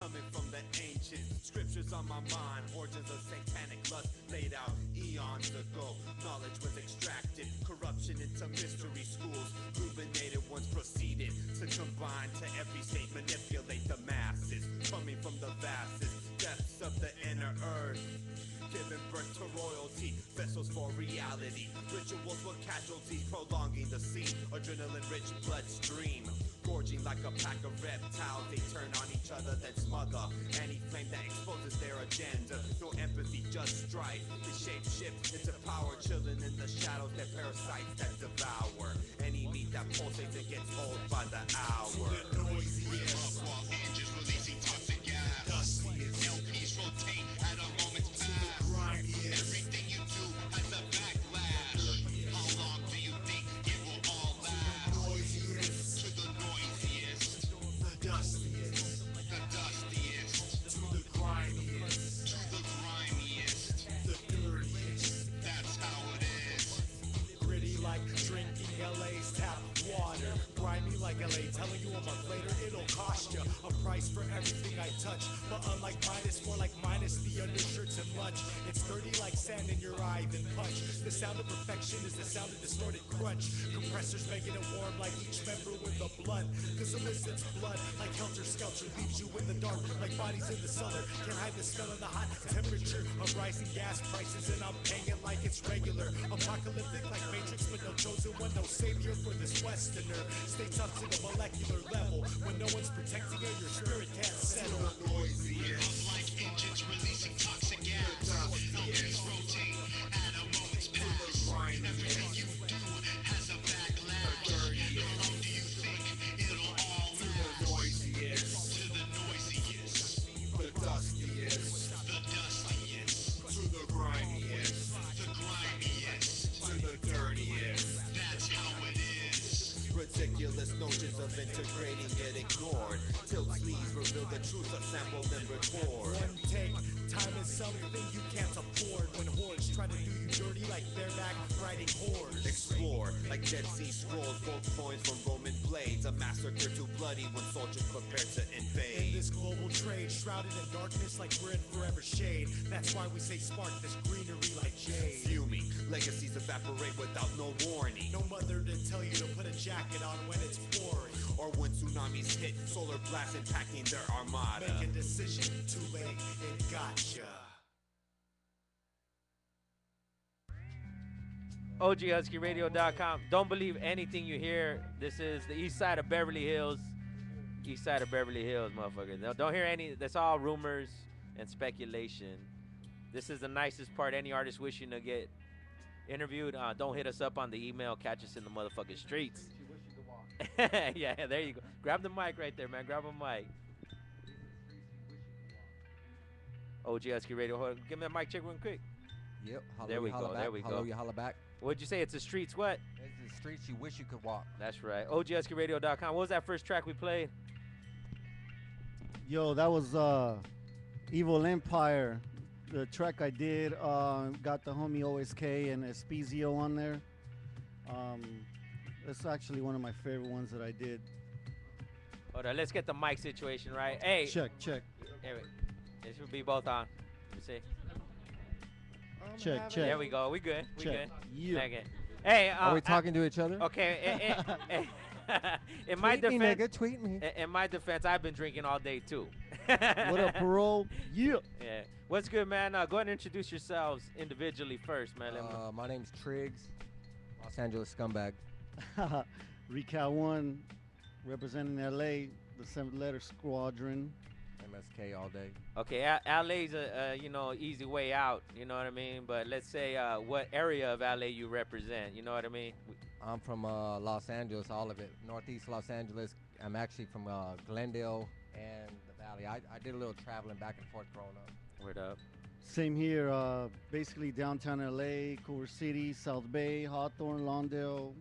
coming from the ancient scriptures on my mind. Origins of satanic lust laid out eons ago. Knowledge was extracted, corruption into mystery schools. Ruminated ones proceeded to combine to every state, manipulate the masses. Coming from the vastest depths of the inner earth, giving birth to royalty, vessels for reality. Rituals were casualties, prolonging the scene. Adrenaline-rich bloodstream, gorging like a pack of reptiles. They turn on each other, then smother any flame that exposes their agenda. No empathy, just strife. The shape shift into power, chilling in the shadows. They're parasites that devour any meat that pulsates and gets old by the hour. The noisiest, while engines releasing toxic gas. Dustiest, LPs rotate at a moment's pass. Everything you do has a backlash. How long do you think it will all last? To the noisiest, to the noisiest, the dustiest, the dustiest, to the grimiest, to the grimiest, the dirtiest. That's how it is. Gritty like drinking LA's tap water. Grimy like LA, telling you a month later it'll cost you a price for everything I touch. But unlike Midas, more like minus the undershirts and lunch. It's dirty like sand in your eye, then punch. The sound of perfection is the sound of distorted crunch. Compressors making it warm like each member with a blunt. Cause illicit's blood like helter skelter leaves you in the dark like bodies in the cellar. Can't hide the smell of the hot temperature of rising gas prices, and I'm paying it like it's regular. Apocalyptic like Matrix, but no chosen one, no savior for this Westerner. States up to the molecular level. When no one's protecting you, your spirit can't settle. The noisiest, like engines releasing toxic gas. LPs rotate at a moment's pass. Everything you do has a backlash. How long do you think it'll all last? To the noisiest, to the noisiest, the dustiest, the dustiest, to the grimiest, the grimiest, to the dirtiest. That's how it is. Ridiculous notions of integrating get ignored till sleeves reveal the truth of sample and record. One take, time is something you can't afford. When hordes try to do you dirty like bareback riding horse. Explore like Dead Sea Scrolls, gold coins from Roman blades. A massacre too bloody when soldiers prepare to In invade. this global trade, shrouded in darkness like we're in forever shade. That's why we say spark this greenery like jade. Fuming, legacies evaporate without no warning. No mother to tell you to put a jacket on when it's pouring. Or when tsunamis hit, solar blasts impacting their armada. Make a decision, too late, it gotcha. OGHuskyRadio.com. Don't believe anything you hear. This is the east side of Beverly Hills. East side of Beverly Hills, motherfuckers. Don't hear any. That's all rumors and speculation. This is the nicest part. Any artist wishing to get interviewed, don't hit us up on the email. Catch us in the motherfucking streets. Yeah, there you go. Grab the mic right there, man. Grab a mic. OG Husky Radio. Hold on. Give me a mic check real quick. Yep. Holla, There we holla go, back. there we Hello, go. you holla back. What'd you say? It's the streets. What? It's the streets you wish you could walk. That's right. OGHuskyRadio.com. What was that first track we played? Yo, that was Evil Empire. The track I did got the homie OSK and Espizio on there. That's actually one of my favorite ones that I did. Hold on. Let's get the mic situation right. Hey. Check. Here we. It should be both on. Let me see. Check. There we go. We good. We Check. good. Yeah. Second. Hey. Are we talking to each other? Okay. In my Tweet me, defense, nigga, tweet me. In my defense, I've been drinking all day too. What up, parole? Yeah. Yeah. What's good, man? Go ahead and introduce yourselves individually first, man. My name's Trigz, Los Angeles scumbag. Rekal 1, representing LA, the 7th letter squadron. MSK all day. Okay, LA's a easy way out. You know what I mean? But let's say what area of LA you represent. You know what I mean? I'm from Los Angeles, all of it. Northeast Los Angeles. I'm actually from Glendale and the Valley. I did a little traveling back and forth growing up. Word up. Same here, basically downtown LA, Culver City, South Bay, Hawthorne, Lawndale.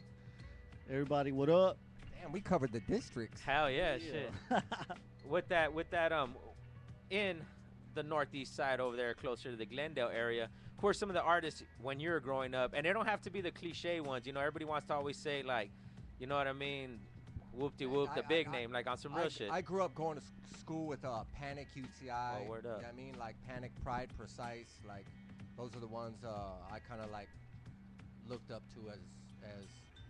Everybody, what up? Damn, we covered the districts. Hell yeah, shit. with that in the northeast side over there closer to the Glendale area, of course some of the artists when you're growing up, and they don't have to be the cliche ones, everybody wants to always say, like, you know what I mean, Whoop-de-whoop, the big name, like on some real shit. I grew up going to school with Panic, UTI. Oh, word up. You know what I mean? Like Panic, Pride, Precise. Like, those are the ones I kind of like looked up to as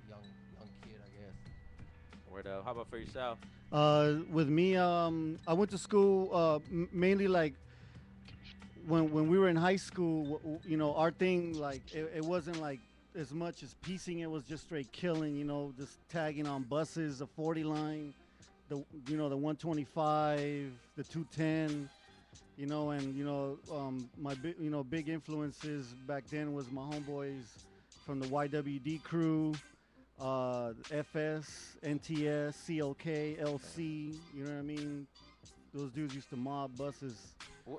young kid, I guess. Word up. How about for yourself? With me, I went to school mainly like when we were in high school. You know, our thing like it wasn't like as much as piecing. It was just straight killing. You know, just tagging on buses, the 40 line, the 125, the 210. You know, and my big influences back then was my homeboys from the YWD crew. FS, NTS, CLK, LC, you know what I mean? Those dudes used to mob buses.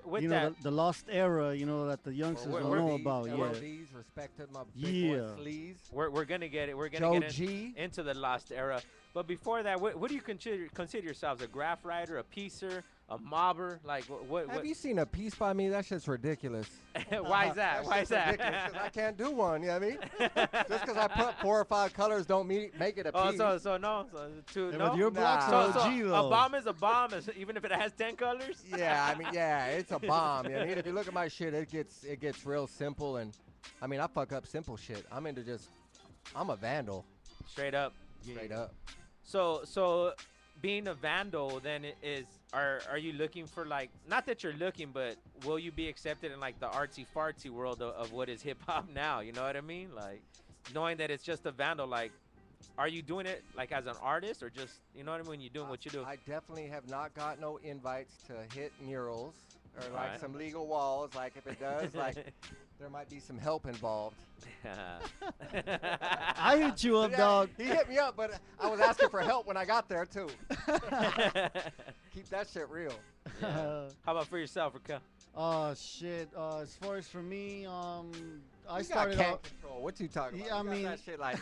With The lost era, that the youngsters don't know about. LODs, respected my big boy Sleaze. We're gonna get it. We're Joe gonna get G. into the lost era. But before that, what do you consider yourselves? A graff rider, a piecer, a mobber? Like what? Have you seen a piece by me? That shit's ridiculous. Why is that? Why is that? Ridiculous 'cause I can't do one. You know what I mean? Just because I put 4 or 5 colors don't make it a piece. So no. With your blocks Nah. are OG, though. A bomb is a bomb, even if it has 10 colors. Yeah, I mean, yeah, it's a bomb. You know what I mean? If you look at my shit, it gets real simple, and I mean, I fuck up simple shit. I'm a vandal. Straight up. Straight up. So being a vandal, then are you looking for, like, not that you're looking, but will you be accepted in like the artsy fartsy world of what is hip hop now? You know what I mean? Like, knowing that it's just a vandal, like, are you doing it like as an artist or just, you know what I mean, when you're doing what you do? I definitely have not got no invites to hit murals or like Alright. some legal walls. Like if it does, like there might be some help involved. I hit you up, dog. He hit me up, but I was asking for help when I got there too. Keep that shit real. Yeah. How about for yourself, Rekal? Oh shit. As far as for me, I You started got off. control. What you talking about? Yeah, I You got mean- that shit like.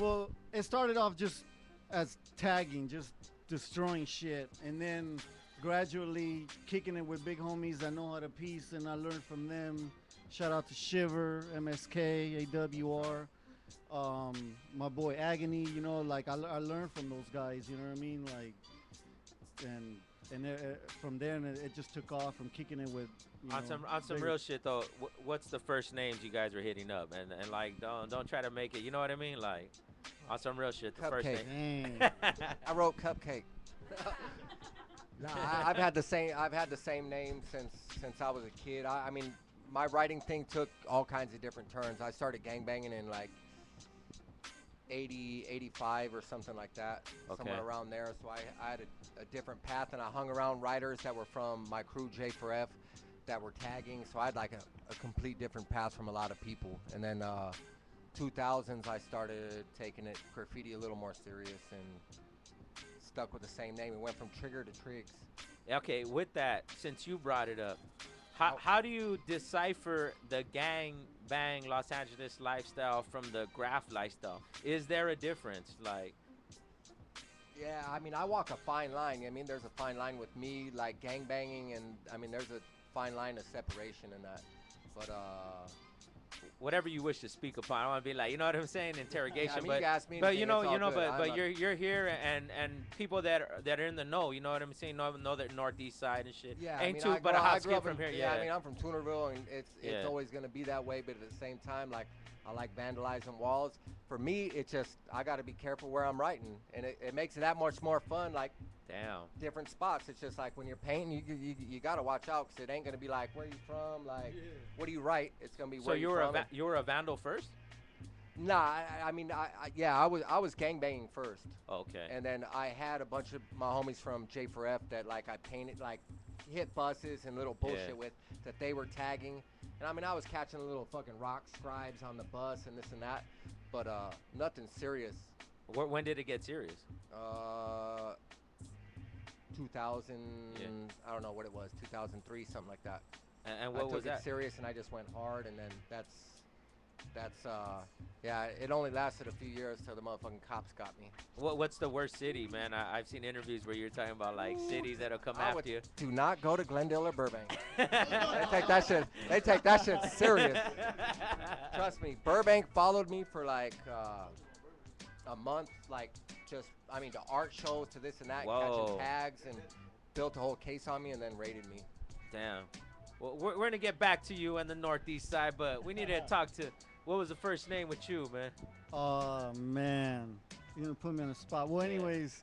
Well, it started off just as tagging, just destroying shit, and then gradually kicking it with big homies that know how to piece, and I learned from them. Shout out to Shiver, MSK, AWR, my boy Agony. Like I learned from those guys. You know what I mean? Like, and from there, it just took off from kicking it with. On some bigger- real shit though, what's the first names you guys were hitting up, and like don't try to make it, you know what I mean? Like on some real shit, the first Cupcake. name. Dang. I wrote Cupcake. Nah, I've had the same name since I was a kid. I mean, my writing thing took all kinds of different turns. I started gangbanging in like 80, 85 or something like that, somewhere around there. So I had a different path, and I hung around writers that were from my crew J4F that were tagging. So I had like a complete different path from a lot of people. And then 2000s, I started taking it graffiti a little more serious and stuck with the same name. It went from Trigger to Trigz. Okay, with that, since you brought it up, how do you decipher the gang bang Los Angeles lifestyle from the graff lifestyle? Is there a difference? Like, Yeah, I mean, I walk a fine line. I mean, there's a fine line with me, like gang banging, and I mean, there's a fine line of separation in that. But whatever you wish to speak upon, I don't want to be like, you know what I'm saying, interrogation. I mean, but you ask me but anything, it's all good. I'm but a- you're here, and people that are in the know, you know what I'm saying, know that northeast side and shit. yeah, Ain't I mean, too, but a I hot grew skip up from here. in, Yeah, I mean, I'm from Tunerville, and it's Yeah. always gonna be that way. But at the same time, like, I like vandalizing walls. For me, it's just I got to be careful where I'm writing, and it makes it that much more fun. Like damn. different spots. It's just like when you're painting, you got to watch out, because it ain't gonna be like, where you from, like, what do you write? It's gonna be So where you you were from. you were a vandal first? Nah, I mean, I was gangbanging first, Okay. and then I had a bunch of my homies from J4F that like I painted, like hit buses and little bullshit Yeah. with, that they were tagging. And I mean, I was catching the little fucking rock scribes on the bus and this and that, but nothing serious. When did it get serious? 2000, Yeah. I don't know what it was, 2003, something like that. And I what took was it that? serious, and I just went hard, and then that's yeah, it only lasted a few years till the motherfucking cops got me. What's the worst city, man? I've seen interviews where you're talking about like cities that'll come I after would you. do not go to Glendale or Burbank. They take that shit serious. Trust me. Burbank followed me for like a month, like just to art shows to this and that, Whoa. catching tags, and built a whole case on me and then raided me. Damn. Well, we're gonna get back to you on the northeast side, but we need to talk to. What was the first name with you, man? Oh man, you're gonna put me on the spot. Well, anyways,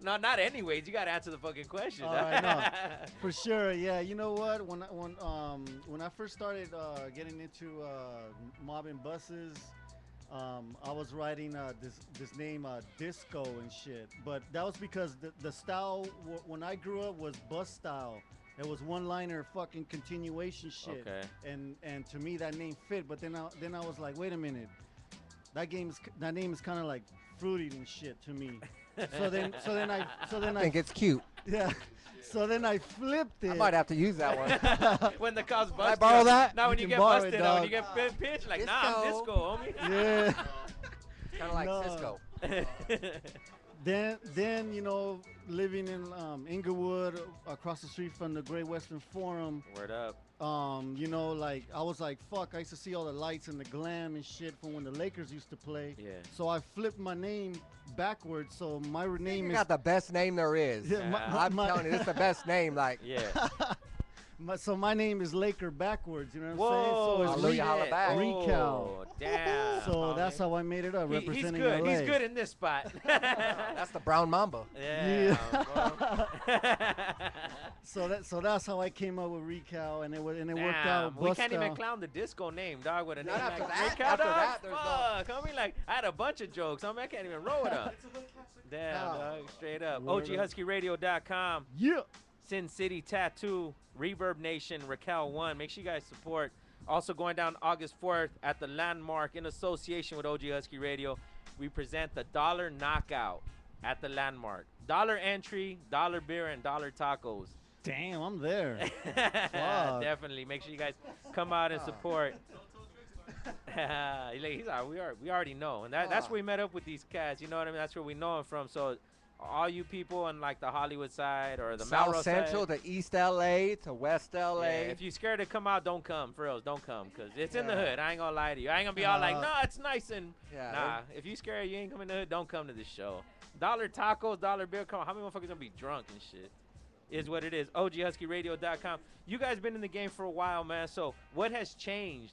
No, not anyways. You gotta answer the fucking question. no, for sure. Yeah, you know what? When I first started getting into mobbing buses, I was writing this name Disco and shit. But that was because the style when I grew up was bus style. It was one-liner fucking continuation shit. Okay. And to me that name fit. But then I was like, wait a minute, that name is kind of like fruity and shit to me. So then I think it's cute. yeah. So then I flipped it. I might have to use that one. When the cops Can bust I borrow you. that? Now when You you can get borrow busted, it, when dog. you get pitched, like, nah, I'm Disco. disco, homie. Yeah. Kind of like No. Cisco. Then living in Inglewood, across the street from the Great Western Forum. Word up. Like I was like, fuck. I used to see all the lights and the glam and shit from when the Lakers used to play. Yeah. So I flipped my name backwards. So my name You is. got the best name there is. Yeah, I'm telling you, it's the best name. Like, Yeah. So my name is Laker backwards. You know what I'm Whoa. saying? So it's Hallelujah, holla back. Rekal. Oh, damn. So that's homie. how I made it up, He's representing good. LA. He's good in this spot. that's the Brown Mamba. Yeah. So that's how I came up with Rekal, and it worked Damn, out. we bust can't even out. clown the disco name, dog, with a name Not after like that. Rekal, After dog. that, there's no- Fuck, homie, like, I had a bunch of jokes. Homie, I can't even roll with them. Damn, No. dog, straight up. Word up. OGHuskyRadio.com, Yeah. Sin City Tattoo, Reverb Nation, Rekal 1. Make sure you guys support. Also going down August 4th at the Landmark in association with OG Husky Radio. We present the Dollar Knockout at the Landmark. $1 entry, $1 beer, and $1 tacos. Damn, I'm there. Definitely. Make sure you guys come out and support. We already know. And that's where we met up with these cats. You know what I mean? That's where we know them from. So all you people on like the Hollywood side or the South Melrose Central side, to East LA to West LA. yeah, if you're scared to come out, don't come. For real, don't come. Because it's in the hood. I ain't going to lie to you. I ain't going to be all like, no, it's nice. And Yeah, nah, if you scared you ain't coming to the hood, don't come to this show. $1 tacos, $1 beer. Come on. How many motherfuckers going to be drunk and shit? Is what it is. OGHuskyRadio.com. You guys been in the game for a while, man. So what has changed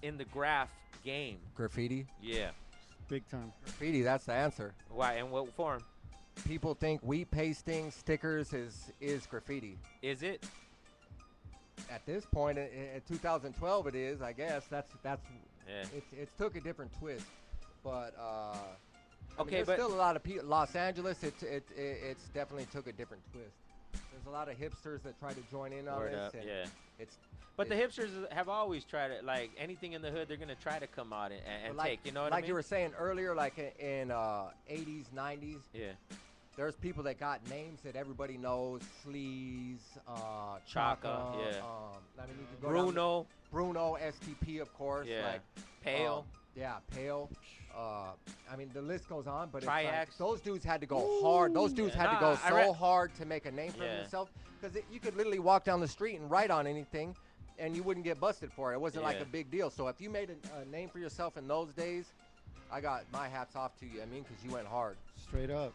in the graff game? Graffiti. Yeah. Big time. Graffiti, that's the answer. Why? In what form? People think wheat pasting stickers is graffiti. Is it? At this point, in 2012, it is. I guess that's Yeah. it's took a different twist, but Okay, there's but still a lot of people. Los Angeles, it's definitely took a different twist. There's a lot of hipsters that try to join in on Word this, up, and yeah. it's But the hipsters have always tried it. Like anything in the hood, they're gonna try to come out and like, take. You know what like I mean? you were saying earlier, like in 80s, 90s. Yeah. There's people that got names that everybody knows: Sleaze, Chaka, yeah. I mean, you could go down Bruno. Bruno, STP, of course. Yeah. Like Pale. yeah, Pale. I mean, the list goes on, but it's Triax. like, those dudes had to go hard. Those dudes Yeah. had to Nah, go I so read- hard to make a name for Yeah. themselves, because you could literally walk down the street and write on anything, and you wouldn't get busted for it. It wasn't like Yeah. a big deal. So if you made a name for yourself in those days, I got my hats off to you. I mean, because you went hard. Straight up.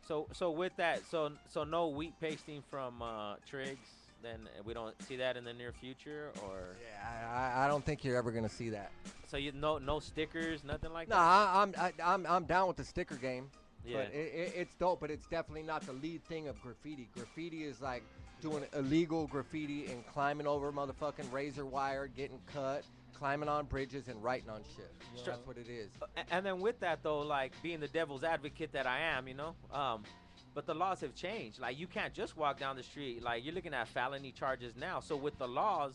So with that, so no wheat pasting from Trigz. Then we don't see that in the near future, or Yeah, I don't think you're ever gonna see that. so you no stickers, nothing like No, that. I'm down with the sticker game. Yeah. But it's dope, but it's definitely not the lead thing of graffiti. Graffiti is like doing illegal graffiti and climbing over motherfucking razor wire, getting cut, climbing on bridges and writing on shit. Sure. That's what it is. And then with that though, like being the devil's advocate that I am, you know, but the laws have changed. Like you can't just walk down the street. Like you're looking at felony charges now. So with the laws,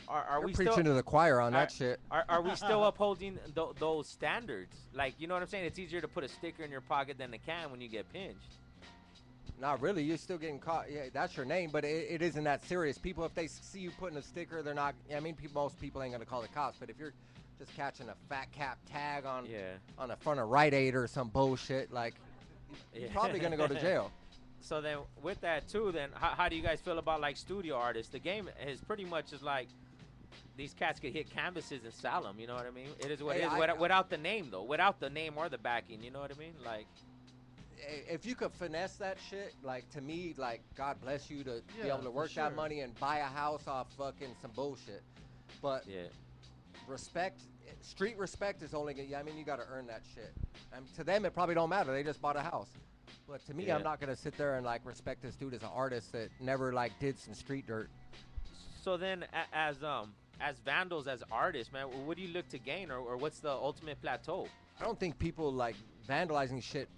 are You're we preaching still to the choir on are- that shit. are we still upholding those standards? Like you know what I'm saying? It's easier to put a sticker in your pocket than a can when you get pinched. Not really. You're still getting caught. Yeah, that's your name, but it isn't that serious. People, if they see you putting a sticker, they're not. I mean, most people ain't gonna call the cops. But if you're just catching a fat cap tag on the front of Rite Aid or some bullshit, like you're probably gonna go to jail. So then with that too, then how do you guys feel about like studio artists? The game is pretty much is like these cats could hit canvases and sell them. You know what I mean? It is what Hey, it is. Without the name though, without the name or the backing. You know what I mean? Like, if you could finesse that shit, like to me, like God bless you to be Yeah, able to for work that sure. money and buy a house off fucking some bullshit. But yeah. respect, street respect is only. I mean, you got to earn that shit. And to them, it probably don't matter. They just bought a house. But to me, Yeah. I'm not gonna sit there and like respect this dude as an artist that never like did some street dirt. So then, as vandals, as artists, man, what do you look to gain, or what's the ultimate plateau? I don't think people like vandalizing shit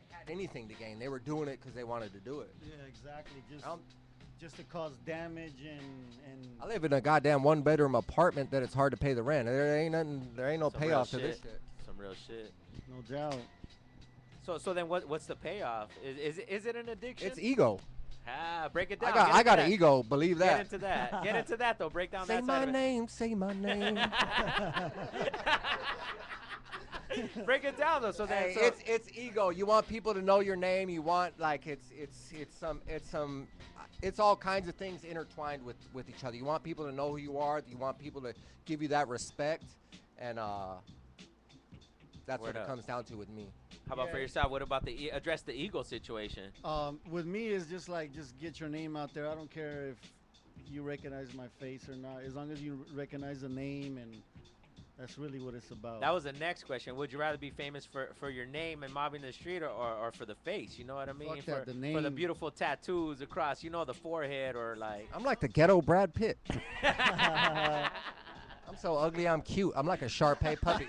had anything to gain. They were doing it because they wanted to do it. Yeah, exactly. Um, Just to cause damage and. I live in a goddamn one-bedroom apartment that it's hard to pay the rent. There ain't nothing. There ain't no Some real payoff to this shit. shit. Some real shit. No doubt. So then what's the payoff? Is it an addiction? It's ego. Break it down. I got an an ego. Believe Get that. into that. Get into that though. Break down Say that my side of it. name. Say my name. Break it down though. So then, Hey, it's ego. You want people to know your name. You want like it's all kinds of things intertwined with each other. You want people to know who you are. You want people to give you that respect, and that's Word what it up. comes down to with me. how about for Yeah. yourself? What about address the ego situation? With me, it's just like just get your name out there. I don't care if you recognize my face or not, as long as you recognize the name, and that's really what it's about. That was the next question. Would you rather be famous for your name and mobbing the street, or for the face? You know what I mean? Fuck that, for the for the name. beautiful tattoos across, the forehead, or like. I'm like the ghetto Brad Pitt. I'm so ugly. I'm cute. I'm like a Shar-Pei puppy.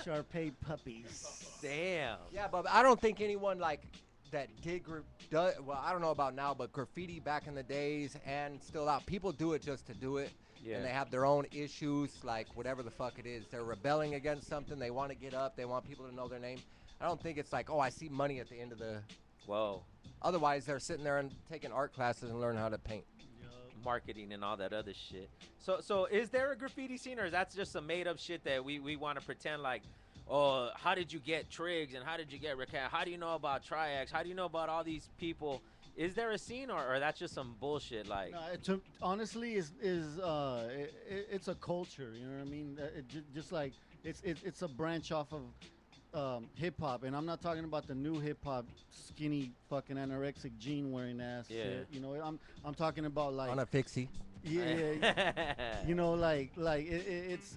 Shar-Pei puppies. Damn. Yeah, but I don't think anyone like that did well, I don't know about now, but graffiti back in the days and still out. People do it just to do it. Yeah. And they have their own issues, like whatever the fuck it is. They're rebelling against something. They want to get up. They want people to know their name. I don't think it's like, oh, I see money at the end of the. Whoa. Otherwise, they're sitting there and taking art classes and learning how to paint. Marketing and all that other shit. So is there a graffiti scene, or is that just some made up shit that we want to pretend like, oh, how did you get Trigz and how did you get Rekal? How do you know about Trigz? How do you know about all these people? Is there a scene, or that's just some bullshit? Like, No, honestly, it's a culture. You know what I mean? Just like it's a branch off of hip hop, and I'm not talking about the new hip hop, skinny fucking anorexic jean wearing ass Yeah. shit. You know, I'm talking about like On a fixie. yeah. You know, like it's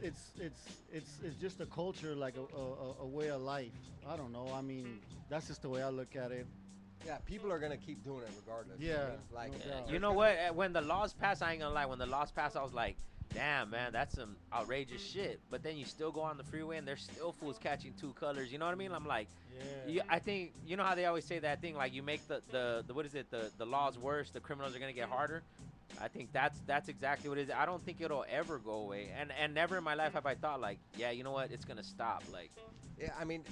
just a culture, like a way of life. I don't know. I mean, that's just the way I look at it. Yeah, people are going to keep doing it regardless. Yeah, I mean, like, no doubt. You know what? When the laws passed, I ain't gonna lie. When the laws passed, I was like, damn, man, that's some outrageous shit. But then you still go on the freeway and there's still fools catching two colors. You know what I mean? I'm like, I think, you know how they always say that thing, like you make the what is it, the laws worse, the criminals are gonna get harder. I think that's exactly what it is. I don't think it'll ever go away. And never in my life have I thought like, yeah, you know what? It's gonna stop. Like, yeah, I mean,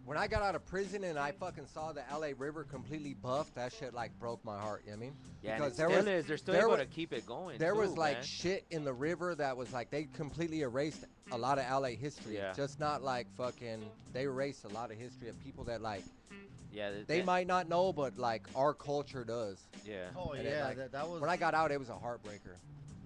when I got out of prison and I fucking saw the LA River completely buffed, that shit like broke my heart. You know what I mean? yeah, Because and it still is. They're still there able was- to keep it going. There was too, like man. shit in the river that was like they completely erased a lot of LA history. Yeah. Just not like fucking. They erased a lot of history of people that like yeah, they might not know, but like our culture does. yeah. Oh And it, yeah, like, that was. When I got out, it was a heartbreaker.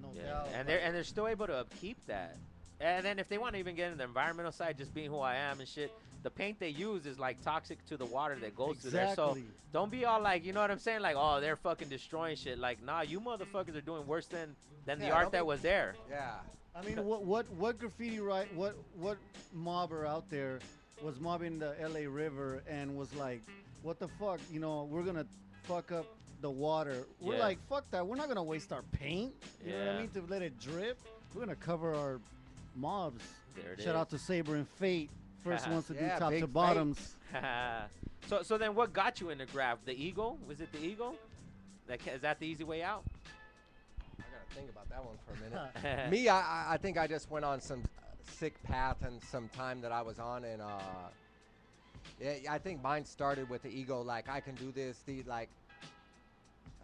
no Yeah, doubt. and they're still able to keep that. And then if they want to even get in the environmental side, just being who I am and shit, the paint they use is like toxic to the water that goes through there. So Exactly. don't be all like, you know what I'm saying? Like, oh, they're fucking destroying shit. Like, nah, you motherfuckers are doing worse than the Yeah, art don't that be- was there. Yeah. I mean, what graffiti what mobber out there was mobbing the LA River and was like, what the fuck? You know, we're gonna fuck up the water. We're Yeah. like, fuck that. We're not gonna waste our paint. You know what I Yeah. mean? To let it drip. We're gonna cover our mobs. There it Shout out is. to Saber and Fate. First ones to do Yeah, top big to Fate. bottoms. So then what got you into graff? The ego? Was it the ego? Is that the easy way out? I gotta think about that one for a minute. Me, I think I just went on some sick path and some time that I was on, and yeah, I think mine started with the ego. Like I can do this.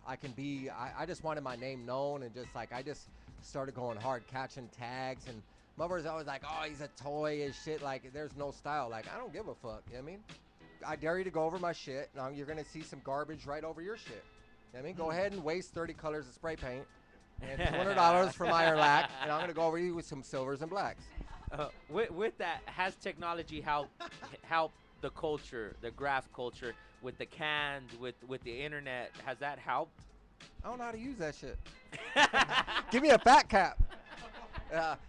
I can be. I just wanted my name known, and just like I just started going hard, catching tags, and mother's always like, oh, he's a toy and shit. Like there's no style. Like I don't give a fuck. You know what I mean? I dare you to go over my shit. Now you're gonna see some garbage right over your shit. I mean, go ahead and waste 30 colors of spray paint and $200 from Iron Lac, and I'm gonna go over you with some silvers and blacks. With that, has technology helped the culture, the graff culture, with the cans, with the internet? Has that helped? I don't know how to use that shit. Give me a fat cap.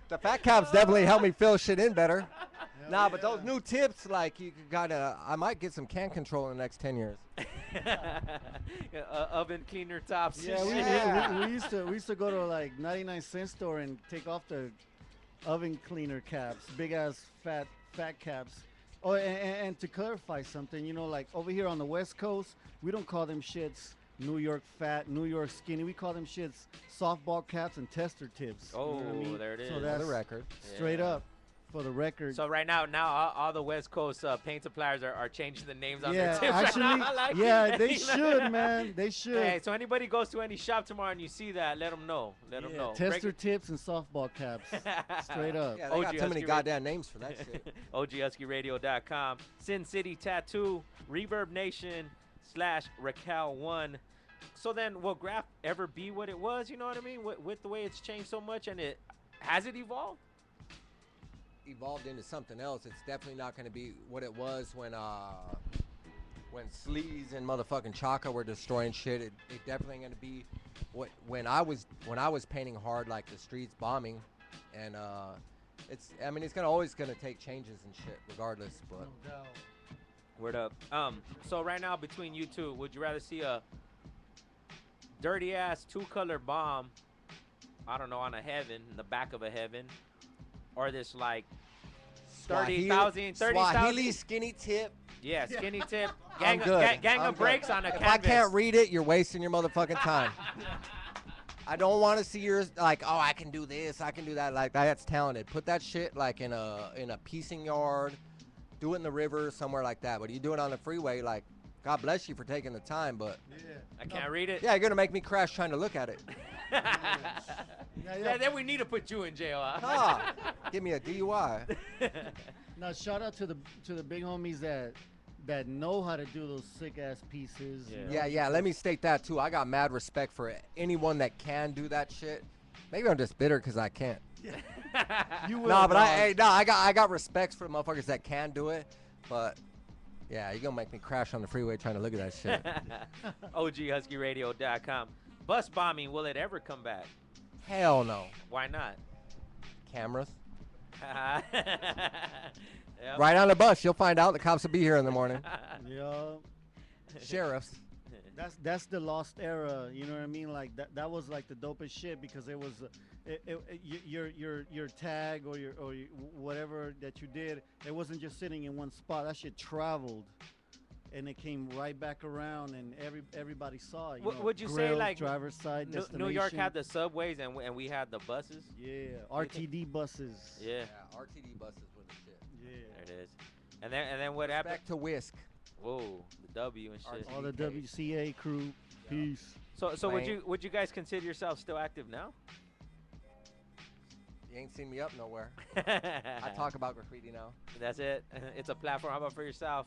The fat caps definitely help me fill shit in better. Nah, but those new tips, like, you gotta, I might get some can control in the next 10 years. Oven cleaner tops. Yeah, we used to go to like 99-cent store and take off the oven cleaner caps, big ass fat caps. Oh, and to clarify something, you know, like over here on the West Coast, we don't call them shits New York fat, New York skinny. We call them shits softball caps and tester tips. Oh, you know what I mean? there it is. So For that's the record. straight up for the record. So right now all the West Coast paint suppliers are changing the names on yeah, their tips actually, right now. Like, yeah, they you know? should, man. They should. Hey, so anybody goes to any shop tomorrow and you see that, let them know. Let them know. Tester tips and softball caps. Straight up. Yeah, they got OG too many Husky goddamn names for that shit. OGHuskyRadio.com, Sin City Tattoo, Reverb Nation / Rekal 1. So then, will graff ever be what it was? You know what I mean? With the way it's changed so much, and has it evolved? Evolved into something else. It's definitely not going to be what it was when Sleaze and motherfucking Chaka were destroying shit. It definitely going to be when I was painting hard, like the streets bombing, and it's always gonna take changes and shit regardless. But No doubt. Word up. So right now, between you two, would you rather see a dirty ass 2-color bomb, I don't know, on a heaven, in the back of a heaven, or this like 30,000 Swahili skinny tip. Yeah, skinny tip. I'm Gang good. of I'm breaks good. on a If canvas. I can't read it, you're wasting your motherfucking time. I don't want to see yours like, oh, I can do this, I can do that. Like, that's talented. Put that shit like in a piecing yard. Do it in the river, somewhere like that. But you do it on the freeway, like, God bless you for taking the time, but I can't read it. yeah, you're gonna make me crash trying to look at it. Yeah, then we need to put you in jail. Huh? Ah, give me a DUI. Now shout out to the big homies that know how to do those sick ass pieces. you know? Yeah. Let me state that too. I got mad respect for anyone that can do that shit. Maybe I'm just bitter because I can't. You will. Nah, but dog. I got respect for the motherfuckers that can do it. But yeah, you're gonna make me crash on the freeway trying to look at that shit. OGHuskyRadio.com. Bus bombing, will it ever come back? Hell no. Why not? Cameras. Yep. Right on the bus, you'll find out. The cops will be here in the morning. Yeah. Sheriffs. That's the lost era. You know what I mean? Like that was like the dopest shit because it was your tag or your whatever that you did. It wasn't just sitting in one spot. That shit traveled, and it came right back around, and everybody saw it. Would you say Grills, like driver's side New York destination. had the subways and we had the buses? Yeah, RTD buses. Yeah, RTD buses with the shit. Yeah. there it is. And then what happened? Back to Whisk. Whoa, the W and shit. All the WCA crew, peace. So Lame. would you guys consider yourself still active now? You ain't seen me up nowhere. I talk about graffiti now. That's it. It's a platform. How about for yourself?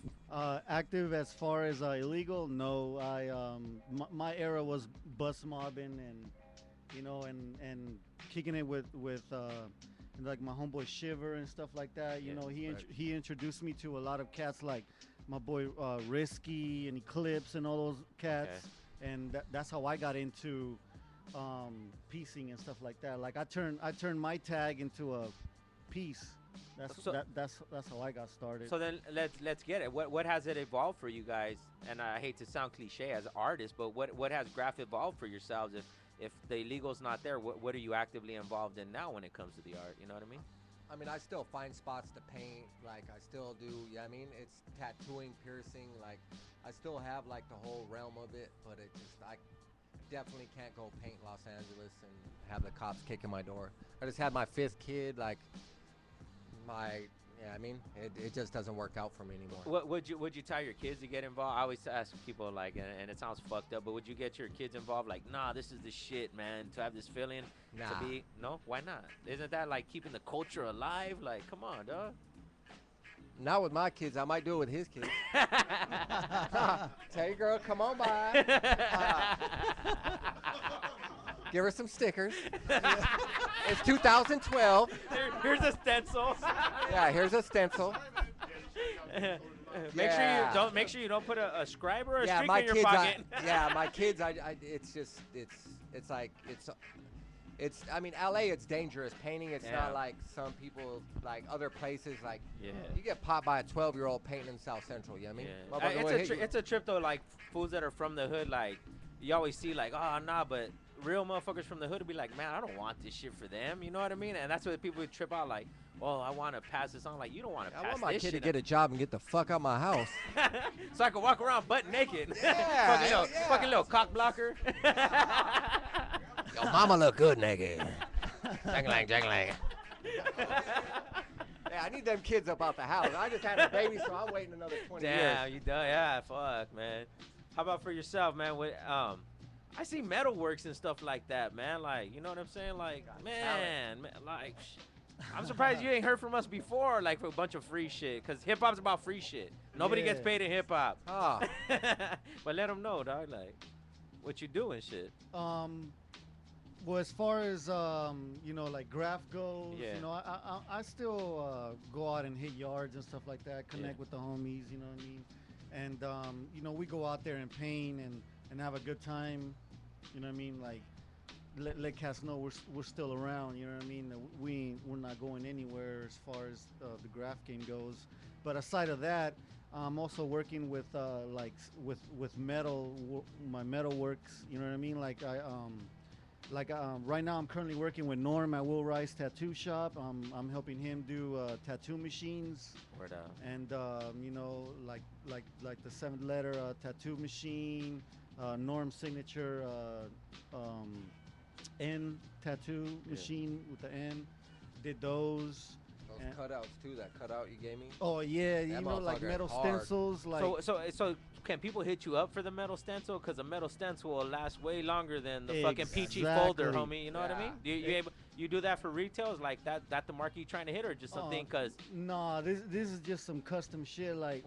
Active as far as illegal? No, my era was bus mobbing and kicking it with like my homeboy Shiver and stuff like that. You Yeah, know, right. he introduced me to a lot of cats like my boy Risky and Eclipse and all those cats, and that's how I got into piecing and stuff like that. Like I turned my tag into a piece. That's how I got started. So then let's get it. What has it evolved for you guys? And I hate to sound cliche as artists, but what has graff evolved for yourselves? If the illegal's not there, what are you actively involved in now when it comes to the art? You know what I mean? I mean, I still find spots to paint. Like, I still do, I mean, it's tattooing, piercing. Like, I still have, like, the whole realm of it. But I definitely can't go paint Los Angeles and have the cops kicking my door. I just had my 5th kid. Like, I mean, it just doesn't work out for me anymore. Would you tell your kids to get involved? I always ask people, like, and it sounds fucked up, but would you get your kids involved? Like, nah, this is the shit, man. To have this feeling, Nah. to be, no, why not? Isn't that like keeping the culture alive? Like, come on, dog. Not with my kids. I might do it with his kids. Tell your girl, come on by. Give her some stickers. It's 2012. Here's a stencil. Yeah, here's a stencil. Make sure you don't put a scribe or a streak my in your kids. pocket. My kids. It's I mean, LA, it's dangerous painting. It's not like some people, like other places. Like, you get popped by a 12-year-old painting in South Central. You know what I mean? It's a trip though. Like fools that are from the hood, like you always see, like, oh nah, but real motherfuckers from the hood would be like, man, I don't want this shit for them. You know what I mean? And that's what people would trip out, like, oh, I want to pass this on. Like, you don't want to pass this shit. I want my kid to get a job and get the fuck out my house. So I can walk around butt naked. Yeah, fucking little cock blocker. Yo, mama look good naked. Jangling. Yeah, I need them kids up out the house. I just had a baby, so I'm waiting another 20 years. Damn, you done? Yeah, fuck, man. How about for yourself, man? I see metalworks and stuff like that, man. Like, you know what I'm saying? Like, man, like, I'm surprised you ain't heard from us before, like, for a bunch of free shit. Because hip-hop's about free shit. Nobody gets paid in hip-hop. Oh. But let them know, dog, like, what you doing shit. Well, as far as you know, like graff goes, you know, I still go out and hit yards and stuff like that, connect with the homies, you know what I mean? And you know, we go out there and paint and have a good time, you know what I mean? Like let cats know we're still around, you know what I mean? We're not going anywhere as far as the graff game goes. But aside of that, I'm also working with with metal, my metal works, you know what I mean? Like right now, I'm currently working with Norm at Will Rice Tattoo Shop. I'm helping him do tattoo machines. Word up. And you know, like the 7th letter tattoo machine, Norm signature N tattoo machine with the N. Did those. Those cutouts too. That cutout you gave me. Oh yeah, you know, like metal stencils. Like so can people hit you up for the metal stencil? Because a metal stencil will last way longer than the fucking peachy folder, homie. You know what I mean? You do that for retails, like that the market you trying to hit, or just something? Cause nah, this is just some custom shit. Like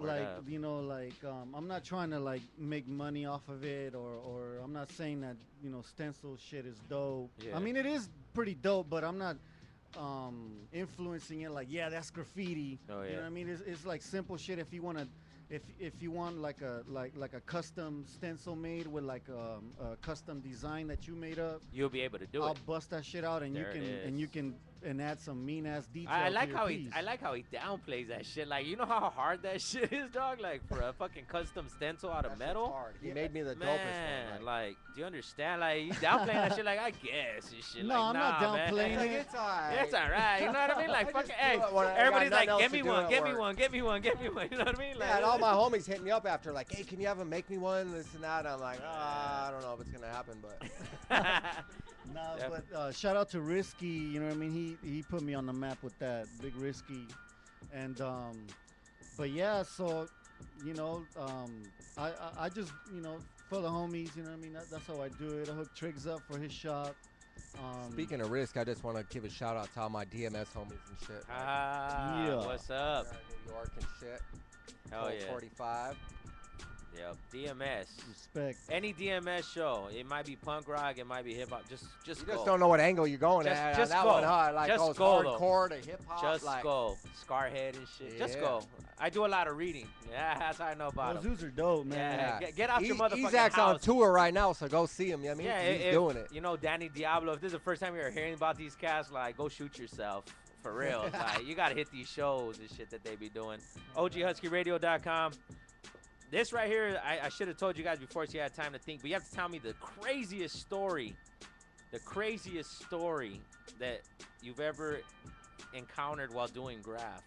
you know, like I'm not trying to like make money off of it, or I'm not saying that, you know, stencil shit is dope. Yeah. I mean, it is pretty dope, but I'm not influencing it like, yeah, that's graffiti. Oh, yeah. You know what I mean? It's like simple shit. If you want to, if you want like a custom stencil made with like a custom design that you made up, you'll be able to do I'll it. bust that shit out, and you can add some mean ass detail. I like how piece. I like how he downplays that shit. Like, you know how hard that shit is, dog? Like, for a fucking custom stencil out of metal. Hard. He made me the Man, dopest one. like, do you understand? Like, he's downplaying that shit. Like, I guess and shit. No, like, I'm not downplaying man. it. It's alright. It's alright. You know what I mean? Like, I fucking, just hey, do it when I got everybody's like, nothing get me else to one, do get at me work. one, get me one, get me one. You know what I mean? Like, Yeah, and all my homies hit me up after, like, hey, can you have him make me one, this and that? I'm like, I don't know if it's gonna happen, but. Nah, but shout out to Risky, you know what I mean? He put me on the map with that, Big Risky. And but yeah, so you know, I just, you know, for the homies, you know what I mean? That's how I do it. I hook Trigz up for his shop. Speaking of Risk, I just want to give a shout out to all my DMS homies and shit. Yeah. What's up? New York and shit. Hell yeah. 45. Yep, DMS. Respect. Any DMS show, it might be punk rock, it might be hip hop. Just You go. just don't know what angle you're going at. Just that go. one, huh? Like, Just goes go, though. hardcore to hip hop. Just like, go. Scarhead and shit. Just Yeah. go. I do a lot of reading. Yeah, that's how I know about Those them. dudes are dope, man. Yeah. Get off your motherfucking He's actually on house. tour right now, so go see him. You know what I mean? Yeah, He's doing it. You know, Danny Diablo, if this is the first time you're hearing about these cats, like, go shoot yourself. For real. Like, you got to hit these shows and shit that they be doing. OGHuskyRadio.com. This right here, I should have told you guys before so you had time to think, but you have to tell me the craziest story that you've ever encountered while doing graff.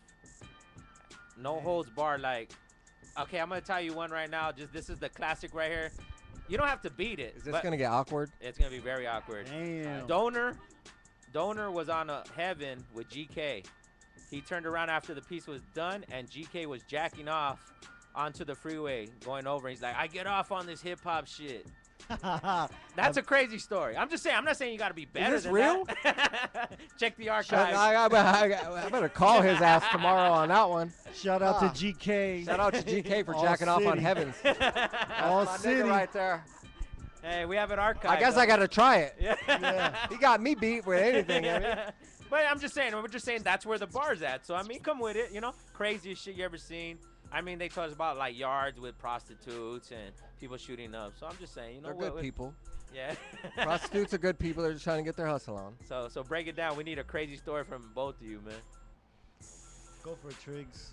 No holds barred. Like, okay, I'm going to tell you one right now. Just this is the classic right here. You don't have to beat it. Is this going to get awkward? It's going to be very awkward. Damn. Donor was on a Heaven with GK. He turned around after the piece was done, and GK was jacking off onto the freeway going over. He's like, I get off on this hip hop shit. That's a crazy story. I'm just saying. I'm not saying you got to be better this than real? that. Check the I archive. better call his ass tomorrow on that one. Shout out to GK. Shout out to GK for All jacking off on city. Heavens. All My city. nigga right there. Hey, we have an archive. I guess I got to try it. Yeah. He got me beat with anything. I mean. But I'm just saying. We're just saying that's where the bar's at. So I mean, come with it. You know, craziest shit you ever seen. I mean, they told us about like yards with prostitutes and people shooting up. So I'm just saying, you know, They're good people. Yeah. Prostitutes are good people. They're just trying to get their hustle on. So break it down. We need a crazy story from both of you, man. Go for it, Trigz.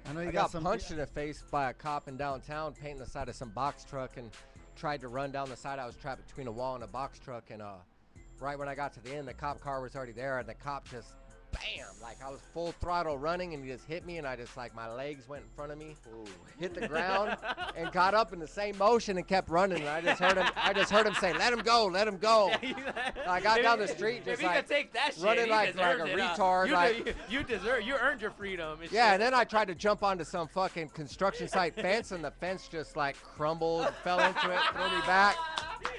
I know I you got some punched in the face by a cop in downtown painting the side of some box truck and tried to run down the side. I was trapped between a wall and a box truck, and right when I got to the end, the cop car was already there, and the cop just bam, like I was full throttle running, and he just hit me, and I just like my legs went in front of me, hit the ground, and got up in the same motion and kept running. And I just heard him say, "Let him go, let him go." I got down the street just if he like could take that shit, running he like a deserves it, retard. You earned your freedom. And Yeah, shit. and then I tried to jump onto some fucking construction site fence, and the fence just like crumbled, fell into it, threw me back.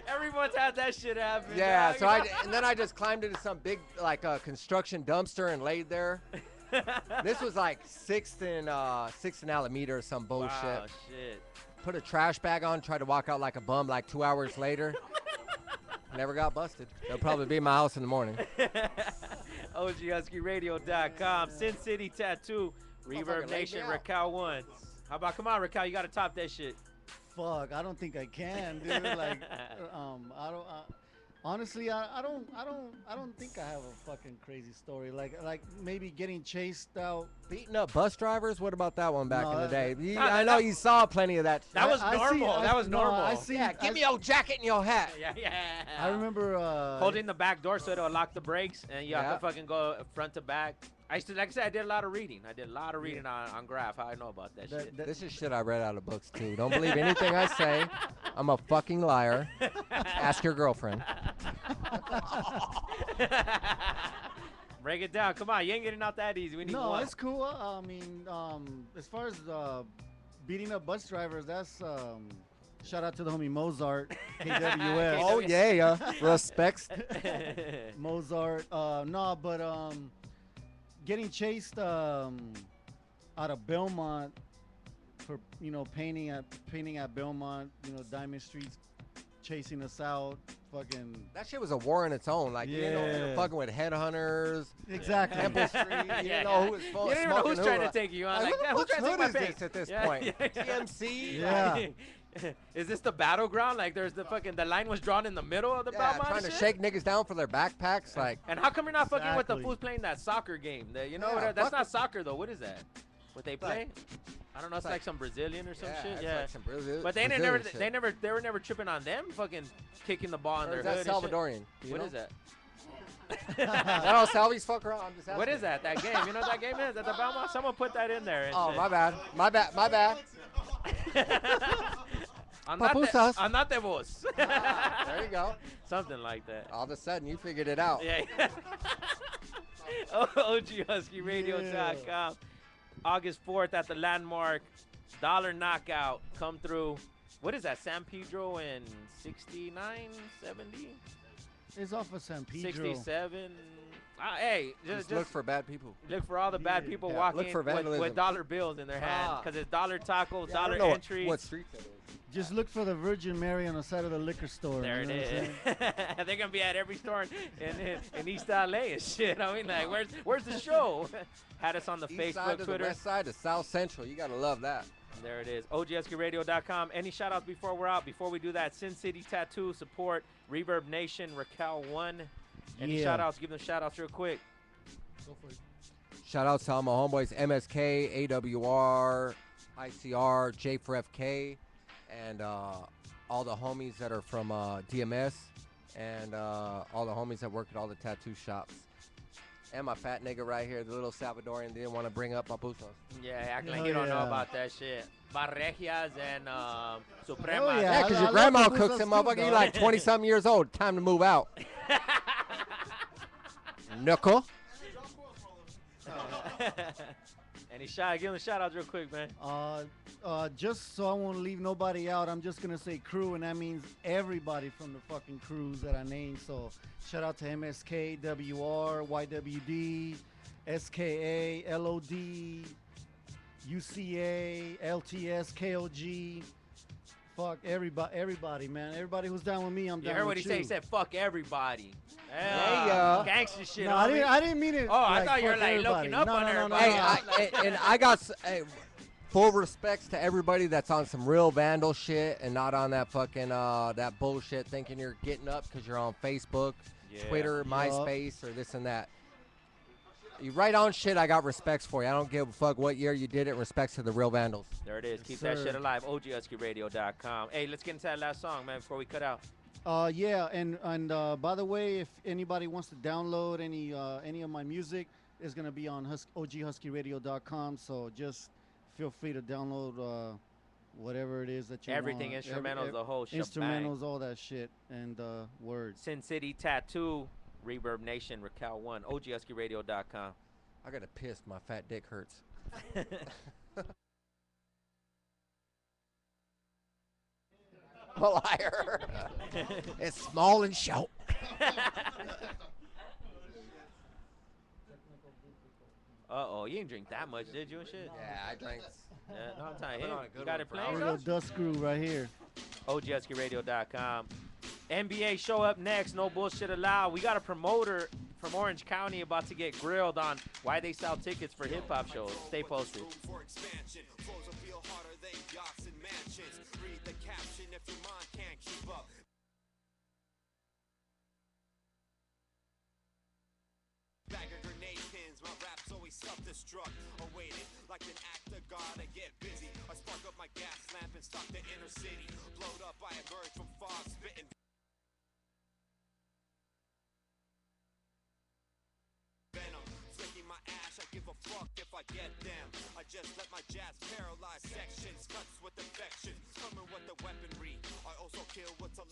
Everyone's had that shit happen. Yeah, dog. and then I just climbed into some big like construction dumpster and laid there. This was like 6th and Alameda or some bullshit. Wow, shit. Put a trash bag on, tried to walk out like a bum like 2 hours later. Never got busted. They'll probably be in my house in the morning. OGHuskyRadio.com, Sin City Tattoo, Reverb Nation, Rekal once. How about, come on, Rekal, you got to top that shit. Fuck, I don't think I can, dude. Like, I don't. Honestly, I don't think I have a fucking crazy story. Like maybe getting chased out. Beating up bus drivers? What about that one back No, in the day? that- I know you saw plenty of that. That was I see- normal. I- That was no, normal. I see. Yeah, give me your jacket and your hat. Yeah. I remember Holding the back door so it'll lock the brakes, and you have to fucking go front to back. I used to, like I said, I did a lot of reading. On Graff. How I know about that shit. This is shit I read out of books too. Don't believe anything I say. I'm a fucking liar. Ask your girlfriend. Break it down. Come on, you ain't getting out that easy. We need No, one. it's cool. I mean, as far as beating up bus drivers, that's shout out to the homie Mozart, KWS. Oh yeah. Respects. Mozart. No, but getting chased out of Belmont for painting at Belmont, Diamond Street's chasing us out. Fucking That shit was a war in its own. Like, you didn't know if you were Yeah. fucking with headhunters, exactly. Temple Street. You didn't know who was You don't even know who's trying to take you on. Like, Like, yeah, who who's the trying to take fuck my is face this at this Yeah, point? yeah. TMC? Yeah. Is this the battleground? Like, there's the line was drawn in the middle of the Yeah, Belmont trying to shit? shake niggas down for their backpacks. Like, And how come you're not fucking with the Exactly. fools playing that soccer game? Yeah, That's fuck not with- soccer though. What is that? What they play? like- I don't know. It's like- like some Brazilian or some shit. it's Yeah. like some Brazil- But they Brazilian shit. were never tripping on them fucking kicking the ball in Or their is that hood. and shit. Salvadorian? You What know? is that? I don't Salvies fuck around. I'm just asking. What is that? That game? You know what that game is? At the Belmont? Someone put that in there. And Oh, shit. my bad. My bad. Papusas. Andate vos. There you go. Something like that. All of a sudden, you figured it out. Yeah. OGHuskyRadio.com. August 4th at the Landmark. Dollar Knockout. Come through. What is that? San Pedro and 69, 70? It's off of San Pedro. 67. Hey, Just look for bad people. look for all the bad people Yeah, walking look for with vandalism. dollar bills in their hand. Ah. Because it's dollar tacos, Yeah, I dollar don't know entry. what street that is. Just look for the Virgin Mary on the side of the liquor store. There you it know what I'm is. saying? They're gonna be at every store in East LA and shit. I mean, like, where's the show? Had us on the East side Facebook, to Twitter. the west side to South Central. You gotta love that. There it is. OGSQRadio.com. Any shout outs before we're out? Before we do that, Sin City Tattoo support, Reverb Nation, Rekal One. Any Yeah. shout outs? Give them shout outs real quick. Shout out to all my homeboys, MSK, AWR, ICR, J4FK, and all the homies that are from DMS, and all the homies that work at all the tattoo shops. And my fat nigga right here, the little Salvadorian, didn't want to bring up my pusos. Yeah, acting like Oh, you don't know yeah. about that shit. Barregias and Supremas. Oh, yeah. Yeah, because I your love grandma the cooks pusos them, too, motherfucker. You dog. like 20-something years old. Time to move out. Knuckle. Give them shout outs real quick, man. just so I won't leave nobody out, I'm just gonna say crew, and that means everybody from the fucking crews that I named. So shout out to MSK, WR, YWD, SKA, LOD, UCA, LTS, KOG. Fuck everybody, man. Everybody who's down with me, I'm You down heard with what he you. said? He said, fuck everybody. Yeah. Gangster shit, No, homie. I didn't mean it. Oh, I like, thought you were fuck like everybody. looking up No, on no, no, no, everybody. no. Hey, and I got full respects to everybody that's on some real vandal shit and not on that fucking that bullshit thinking you're getting up because you're on Facebook, Yeah. Twitter, Yup. MySpace, or this and that. You write on shit, I got respects for you. I don't give a fuck what year you did it. Respects to the real vandals. There it is. Yes, Keep that sir. shit alive. OGHuskyRadio.com. Hey, let's get into that last song, man, before we cut out. Yeah, and by the way, if anybody wants to download any of my music, it's gonna be on OGHuskyRadio.com. So just feel free to download whatever it is that you Everything, want. instrumentals, the whole shebang. Instrumentals, all that shit, and words. Sin City Tattoo, Reverb Nation, Rekal 1, OGHuskyRadio.com. I gotta piss. My fat dick hurts. I'm a liar. It's small and short. Uh-oh, you didn't drink that much, did you and shit? Yeah, I drank. Yeah, no, I'm telling Put you. on a You good got one it for playing, A hours. little Josh? dust screw right here. OGHuskyRadio.com. NBA show up next. No bullshit allowed. We got a promoter from Orange County about to get grilled on why they sell tickets for hip-hop shows. Stay posted. Room for expansion. Flows will feel harder than yachts and mansions. Read the caption if your mind can't keep up. Bag of grenade pins, my rap's always self-destruct. Awaited like an act of God, I get busy. I spark up my gas lamp and stalk the inner city. Blowed up, I emerge from fog, spitting. Venom, flicking my ash, I give a fuck if I get them. I just let my jazz paralyze sections, cuts with affection, coming with the weaponry. I also kill what's a